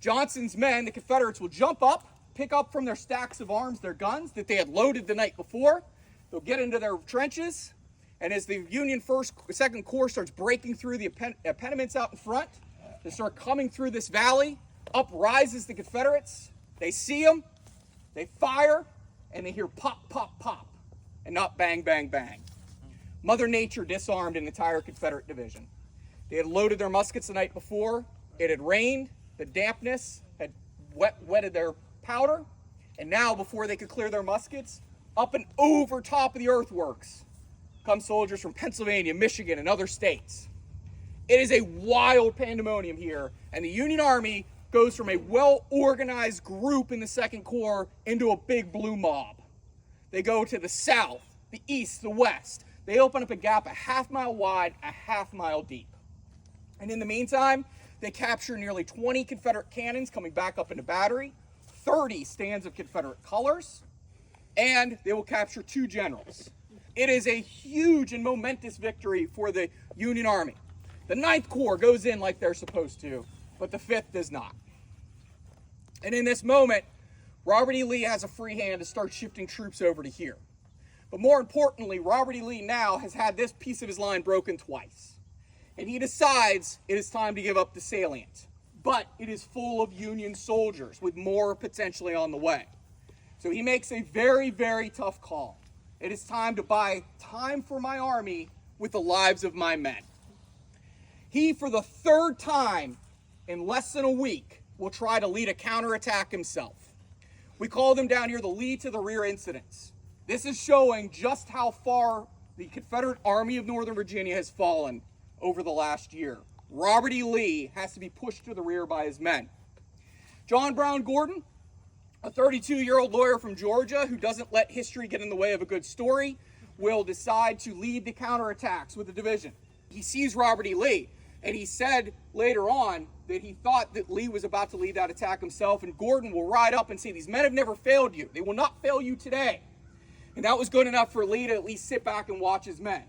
Johnson's men, the Confederates, will jump up, pick up from their stacks of arms their guns that they had loaded the night before. They'll get into their trenches, and as the Union Second Corps starts breaking through the impediments out in front, they start coming through this valley. Up rises the Confederates. They see them, they fire, and they hear pop, pop, pop, and not bang, bang, bang. Mother Nature disarmed an entire Confederate division. They had loaded their muskets the night before. It had rained. The dampness had wetted their powder. And now, before they could clear their muskets, up and over top of the earthworks come soldiers from Pennsylvania, Michigan, and other states. It is a wild pandemonium here, and the Union Army goes from a well-organized group in the Second Corps into a big blue mob. They go to the south, the east, the west. They open up a gap a half-mile wide, a half-mile deep. And in the meantime, they capture nearly 20 Confederate cannons coming back up into battery, 30 stands of Confederate colors, and they will capture 2 generals. It is a huge and momentous victory for the Union Army. The 9th Corps goes in like they're supposed to, but the 5th does not. And in this moment, Robert E. Lee has a free hand to start shifting troops over to here. But more importantly, Robert E. Lee now has had this piece of his line broken twice. And he decides it is time to give up the salient. But it is full of Union soldiers with more potentially on the way. So he makes a very, very tough call. It is time to buy time for my army with the lives of my men. He, for the 3rd time in less than a week, will try to lead a counterattack himself. We call them down here the lead to the rear incidents. This is showing just how far the Confederate Army of Northern Virginia has fallen over the last year. Robert E. Lee has to be pushed to the rear by his men. John Brown Gordon, a 32-year-old lawyer from Georgia who doesn't let history get in the way of a good story, will decide to lead the counterattacks with the division. He sees Robert E. Lee, and he said later on that he thought that Lee was about to lead that attack himself, and Gordon will ride up and say, "These men have never failed you. They will not fail you today." And that was good enough for Lee to at least sit back and watch his men.